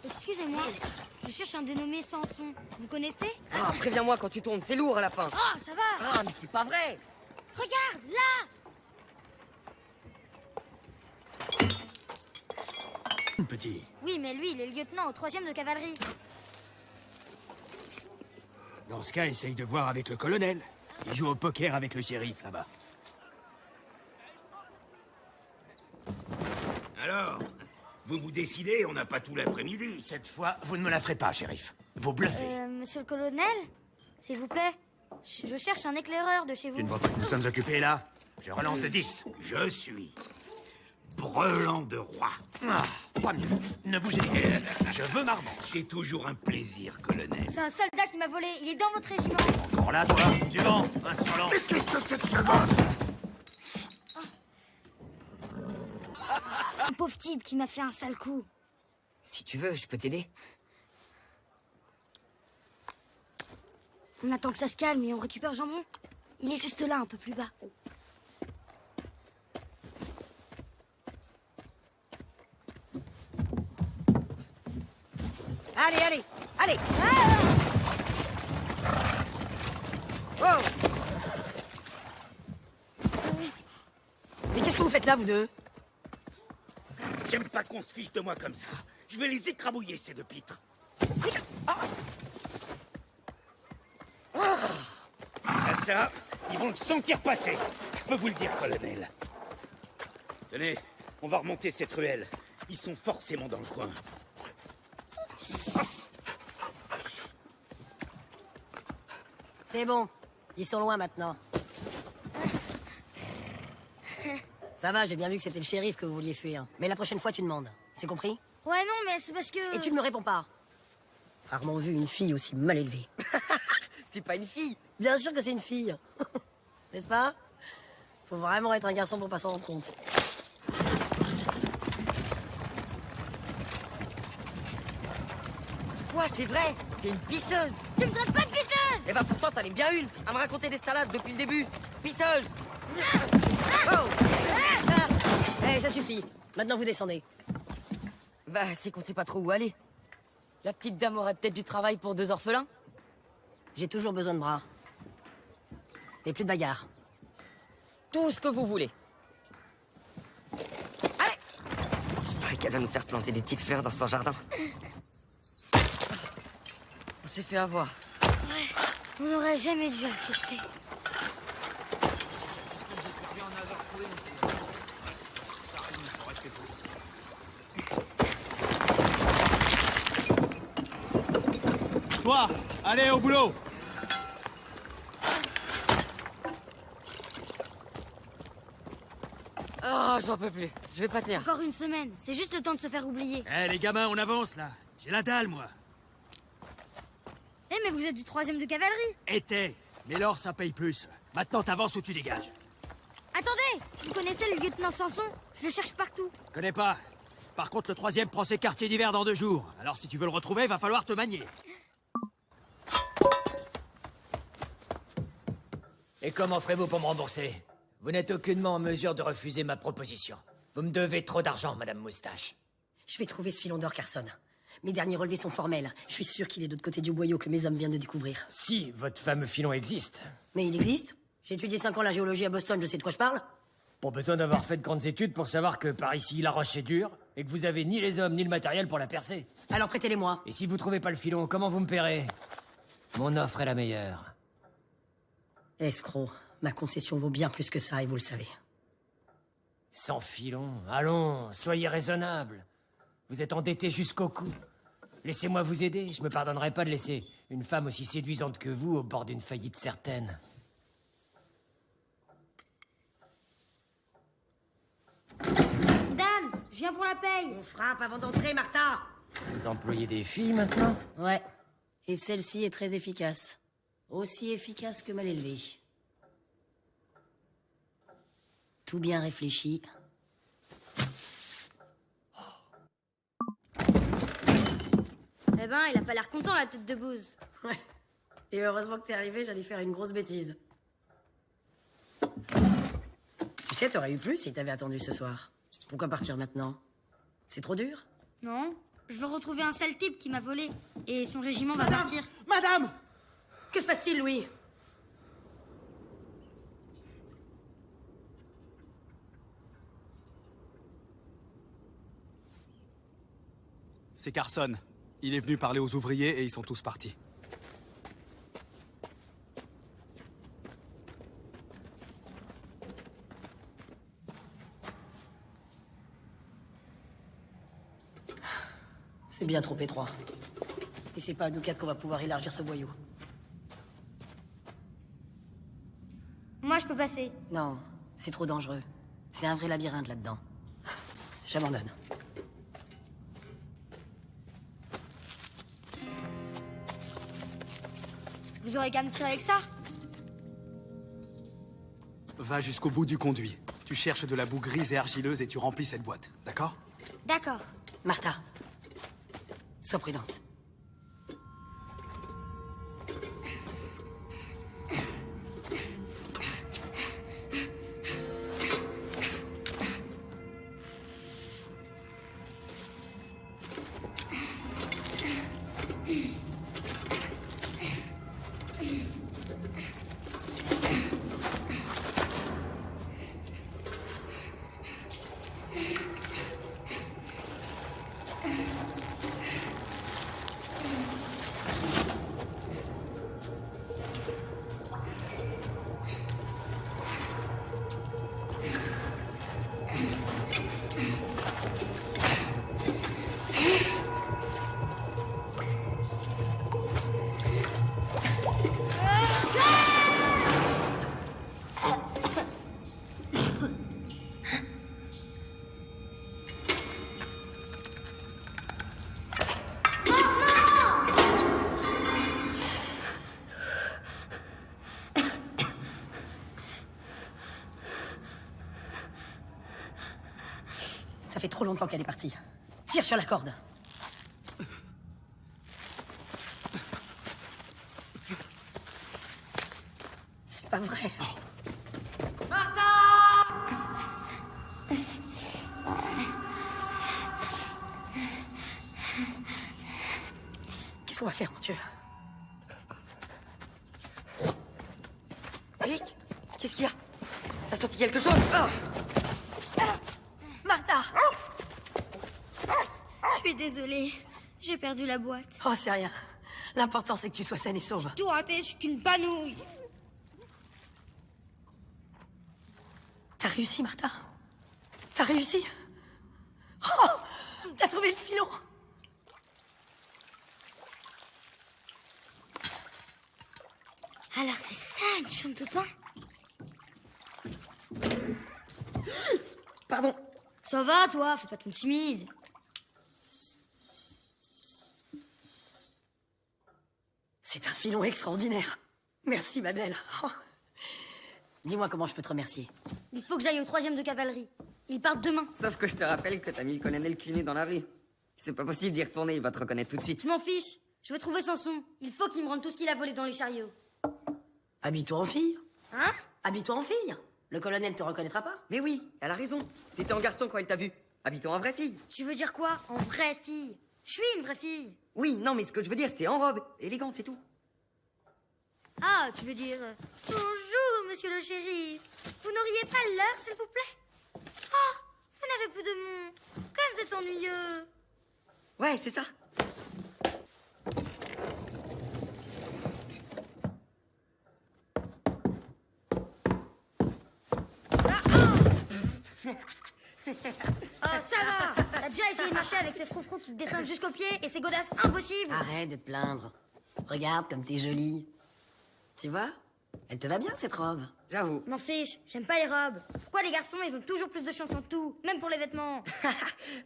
Excusez-moi, je cherche un dénommé Samson. Vous connaissez? Ah, préviens-moi quand tu tournes, c'est lourd à la fin. Oh, ça va! Ah, mais c'est pas vrai. Regarde, là! Petit. Oui, mais lui, il est le lieutenant au 3e de cavalerie. Dans ce cas, essaye de voir avec le colonel. Il joue au poker avec le shérif, là-bas. Alors, vous vous décidez, on n'a pas tout l'après-midi. Cette fois, vous ne me la ferez pas, shérif. Vous bluffez. Monsieur le colonel? S'il vous plaît, je cherche un éclaireur de chez vous. Tu ne vois pas que nous sommes occupés, là? Je relance de 10. Je suis Brelan de Roi. Ah, pas mieux. Ne bougez pas. Je veux ma revanche. C'est toujours un plaisir, colonel. C'est un soldat qui m'a volé. Il est dans votre régiment. Encore là, toi? Suivant, insolent. Qu'est-ce que c'est que ce gosse? Un pauvre type qui m'a fait un sale coup. Si tu veux, je peux t'aider. On attend que ça se calme et on récupère Jambon. Il est juste là, un peu plus bas. Allez, allez, allez. Oh. Mais qu'est-ce que vous faites là, vous deux? J'aime pas qu'on se fiche de moi comme ça. Je vais les écrabouiller, ces deux pitres. Ah, ça, ils vont le sentir passer. Je peux vous le dire, colonel. Tenez, on va remonter cette ruelle. Ils sont forcément dans le coin. C'est bon. Ils sont loin maintenant. Ça va, j'ai bien vu que c'était le shérif que vous vouliez fuir. Mais la prochaine fois, tu demandes. C'est compris? Ouais, non, mais c'est parce que... Et tu ne me réponds pas. Rarement vu une fille aussi mal élevée. C'est pas une fille. Bien sûr que c'est une fille. N'est-ce pas? Faut vraiment être un garçon pour pas s'en rendre compte. Quoi, c'est vrai? T'es une pisseuse. Tu me traites pas de pisseuse! Eh ben pourtant, t'en es bien une. À me raconter des salades depuis le début. Pisseuse. Oh. Eh, ça suffit. Maintenant, vous descendez. Bah, c'est qu'on sait pas trop où aller. La petite dame aurait peut-être du travail pour 2 orphelins. J'ai toujours besoin de bras. Et plus de bagarre. Tout ce que vous voulez. Allez. Je parie qu'elle va nous faire planter des petites fleurs dans son jardin. On s'est fait avoir. On n'aurait jamais dû accepter. Toi, allez au boulot. Oh, j'en peux plus. Je vais pas tenir. Encore une semaine. C'est juste le temps de se faire oublier. Eh, les gamins, on avance, là. J'ai la dalle, moi. Eh, mais vous êtes du 3e de cavalerie. Était. Mais l'or, ça paye plus. Maintenant, t'avances ou tu dégages. Attendez! Vous connaissez le lieutenant Samson? Je le cherche partout. Connais pas. Par contre, le 3e prend ses quartiers d'hiver dans 2 jours. Alors, si tu veux le retrouver, va falloir te manier. Et comment ferez-vous pour me rembourser? Vous n'êtes aucunement en mesure de refuser ma proposition. Vous me devez trop d'argent, Madame Moustache. Je vais trouver ce filon d'or, Carson. Mes derniers relevés sont formels. Je suis sûr qu'il est de l'autre côté du boyau que mes hommes viennent de découvrir. Si votre fameux filon existe. Mais il existe. J'ai étudié 5 ans la géologie à Boston, je sais de quoi je parle. Pas besoin d'avoir fait de grandes études pour savoir que par ici, la roche est dure, et que vous avez ni les hommes ni le matériel pour la percer. Alors prêtez-les-moi. Et si vous trouvez pas le filon, comment vous me paierez? Mon offre est la meilleure. Escroc, ma concession vaut bien plus que ça et vous le savez. Sans filon, allons, soyez raisonnable. Vous êtes endetté jusqu'au cou. Laissez-moi vous aider, je me pardonnerai pas de laisser une femme aussi séduisante que vous au bord d'une faillite certaine. Dan, je viens pour la paye. On frappe avant d'entrer, Martha. Vous employez des filles maintenant? Ouais. Et celle-ci est très efficace. Aussi efficace que mal élevée. Tout bien réfléchi. Eh ben, il a pas l'air content, la tête de bouse. Ouais. Et heureusement que t'es arrivé, j'allais faire une grosse bêtise. Tu sais, t'aurais eu plus si t'avais attendu ce soir. Pourquoi partir maintenant? C'est trop dur? Non? Je veux retrouver un sale type qui m'a volé. Et son régiment va partir. Madame! Que se passe-t-il, Louis? C'est Carson. Il est venu parler aux ouvriers et ils sont tous partis. C'est bien trop étroit. Et c'est pas à nous quatre qu'on va pouvoir élargir ce boyau. Moi, je peux passer. Non, c'est trop dangereux. C'est un vrai labyrinthe là-dedans. J'abandonne. Vous aurez qu'à me tirer avec ça. Va jusqu'au bout du conduit. Tu cherches de la boue grise et argileuse et tu remplis cette boîte, d'accord? D'accord. Martha, sois prudente. Ça fait trop longtemps qu'elle est partie. Tire sur la corde. C'est pas vrai. Qu'est-ce qu'on va faire, mon Dieu? Rick, qu'est-ce qu'il y a? T'as senti quelque chose? Oh! Martha! Je suis désolée. J'ai perdu la boîte. Oh, c'est rien. L'important, c'est que tu sois saine et sauve. Tout raté, je suis qu'une panouille. T'as réussi, Martha? T'as réussi? Oh! T'as trouvé le filon! Alors c'est ça, une chambre de pain? Pardon. Ça va, toi? Fais pas ton timide. C'est un filon extraordinaire. Merci, ma belle. Oh. Dis-moi comment je peux te remercier. Il faut que j'aille au 3e de cavalerie. Ils partent demain. Sauf que je te rappelle que t'as mis le colonel Cluny dans la rue. C'est pas possible d'y retourner, il va te reconnaître tout de suite. Je m'en fiche. Je veux trouver Samson. Il faut qu'il me rende tout ce qu'il a volé dans les chariots. Habille-toi en fille. Hein? Habille-toi en fille. Le colonel te reconnaîtra pas. Mais oui, elle a raison. T'étais en garçon quand elle t'a vu. Habille-toi en vraie fille. Tu veux dire quoi? En vraie fille? Je suis une vraie fille. Oui, non, mais ce que je veux dire, c'est en robe, élégante et tout. Ah, tu veux dire... Bonjour, monsieur le shérif. Vous n'auriez pas l'heure, s'il vous plaît? Oh, vous n'avez plus de montre. Comme c'est ennuyeux. Ouais, c'est ça. Oh, ça va. T'as déjà essayé de marcher avec ces froufrous qui te descendent jusqu'aux pieds et ces godasses impossibles. Arrête de te plaindre. Regarde comme t'es jolie. Tu vois? Elle te va bien, cette robe. J'avoue. M'en fiche, j'aime pas les robes. Pourquoi les garçons, ils ont toujours plus de chance en tout, même pour les vêtements?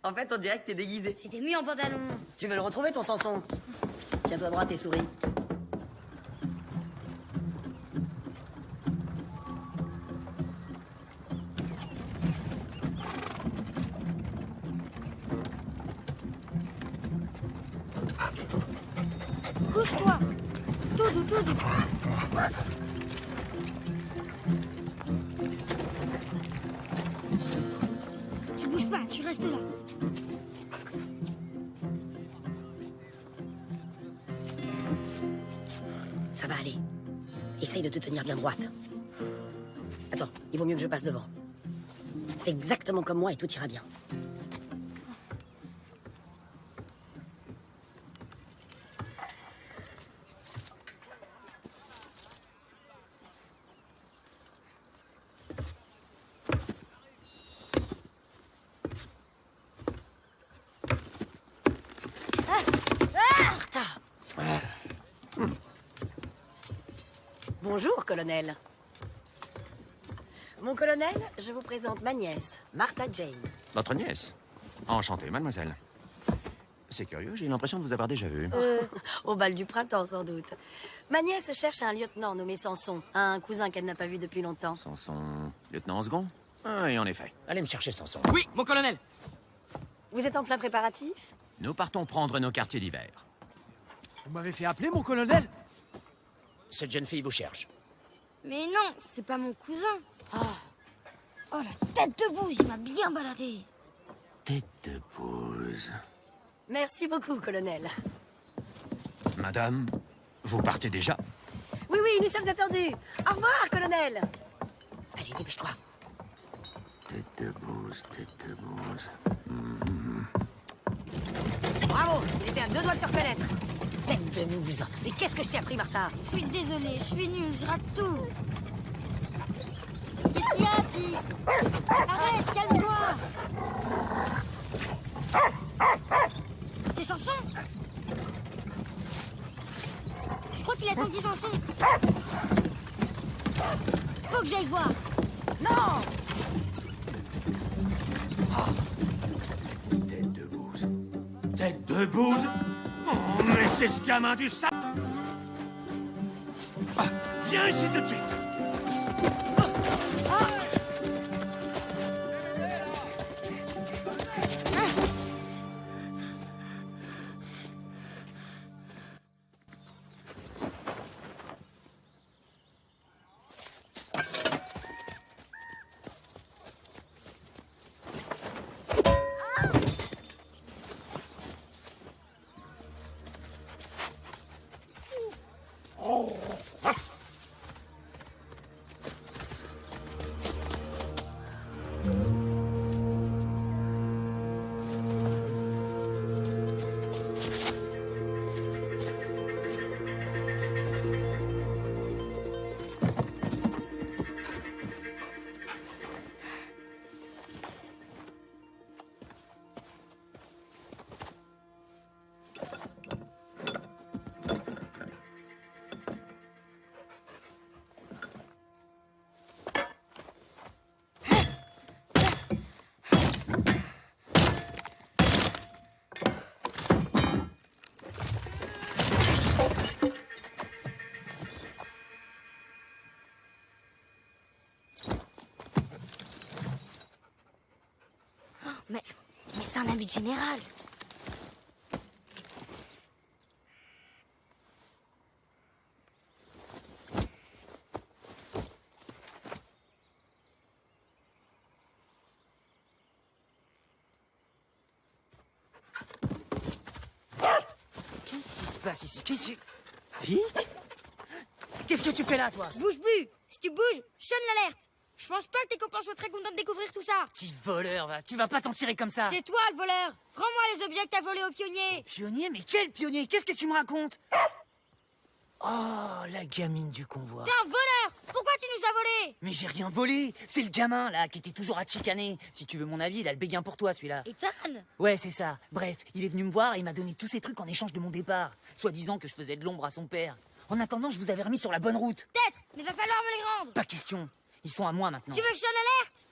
En fait, on dirait que t'es déguisé. J'étais mieux en pantalon. Tu veux le retrouver, ton Samson? Tiens-toi droite et souris. Couche-toi. Tout doux, tout doux. Tu bouges pas, tu restes là. Ça va aller. Essaye de te tenir bien droite. Attends, il vaut mieux que je passe devant. Fais exactement comme moi et tout ira bien. Bonjour, colonel. Mon colonel, je vous présente ma nièce, Martha Jane. Votre nièce. Enchantée, mademoiselle. C'est curieux, j'ai l'impression de vous avoir déjà vu. Au bal du printemps, sans doute. Ma nièce cherche un lieutenant nommé Samson, un cousin qu'elle n'a pas vu depuis longtemps. Samson, lieutenant en second? Ah, et en effet. Allez me chercher Samson. Oui, mon colonel. Vous êtes en plein préparatif? Nous partons prendre nos quartiers d'hiver. Vous m'avez fait appeler, mon colonel? Cette jeune fille vous cherche. Mais non, c'est pas mon cousin. Oh, la tête de bouse, il m'a bien baladé. Tête de bouse. Merci beaucoup, colonel. Madame, vous partez déjà? Oui, oui, nous sommes attendus. Au revoir, colonel. Allez, dépêche-toi. Tête de bouse, tête de bouse. Bravo, il était à 2 doigts de te reconnaître. Tête de bouse. Mais qu'est-ce que je t'ai appris, Martha? Je suis désolée, je suis nulle, je rate tout. Qu'est-ce qu'il y a, Pic? Arrête, calme-toi. C'est Samson? Je crois qu'il a senti Samson. Faut que j'aille voir. Non! Tête de bouse. Tête de bouse? Oh, mais c'est ce gamin du sang! Viens ici tout de suite! Mais c'est un habit général. Qu'est-ce qui se passe ici? Pic? Qu'est-ce que tu fais là, toi? Bouge plus. Si tu bouges, je sonne l'alerte. Je pense pas que tes copains soient très contents de découvrir tout ça. Petit voleur, va. Tu vas pas t'en tirer comme ça. C'est toi le voleur. Rends-moi les objets que t'as volés aux pionniers. Pionnier? Mais quel pionnier? Qu'est-ce que tu me racontes? Oh, la gamine du convoi. T'es un voleur. Pourquoi tu nous as volés? Mais j'ai rien volé. C'est le gamin, là, qui était toujours à te chicaner. Si tu veux mon avis, il a le béguin pour toi, celui-là. Ethan? Ouais, c'est ça. Bref, il est venu me voir et il m'a donné tous ces trucs en échange de mon départ. Soi-disant que je faisais de l'ombre à son père. En attendant, je vous avais remis sur la bonne route. Peut-être, mais va falloir me les rendre. Pas question. Ils sont à moi maintenant. Tu veux que je sonne l'alerte?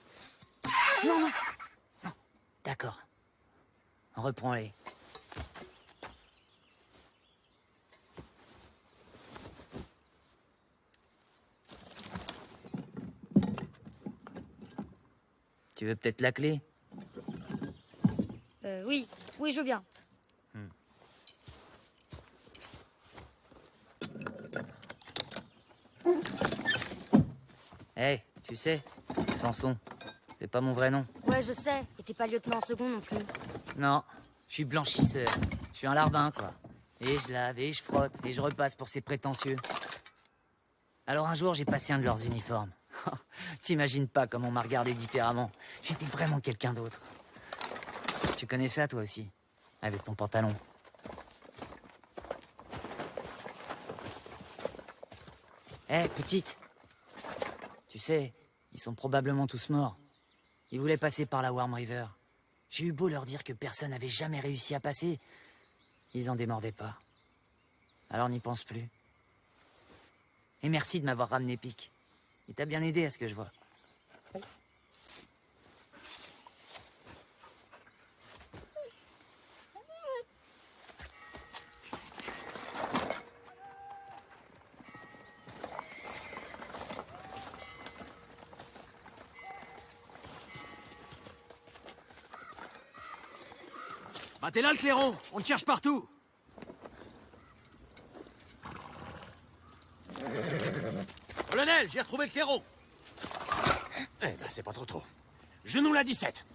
Non, non. Non. D'accord. Reprends-les. Tu veux peut-être la clé? Oui, je veux bien. Hey, tu sais, Samson, c'est pas mon vrai nom. Ouais, je sais. Et t'es pas lieutenant en second non plus. Non, je suis blanchisseur. Je suis un larbin, quoi. Et je lave, et je frotte, et je repasse pour ces prétentieux. Alors un jour, j'ai passé un de leurs uniformes. T'imagines pas comment on m'a regardé différemment. J'étais vraiment quelqu'un d'autre. Tu connais ça, toi aussi, avec ton pantalon. Hé, petite. Tu sais, ils sont probablement tous morts. Ils voulaient passer par la Warm River. J'ai eu beau leur dire que personne n'avait jamais réussi à passer. Ils en démordaient pas. Alors n'y pense plus. Et merci de m'avoir ramené Pic. Il t'a bien aidé à ce que je vois. Bah t'es là le clairon, on te cherche partout. Colonel, j'ai retrouvé le clairon. Eh ben, c'est pas trop tôt. Genou la 17.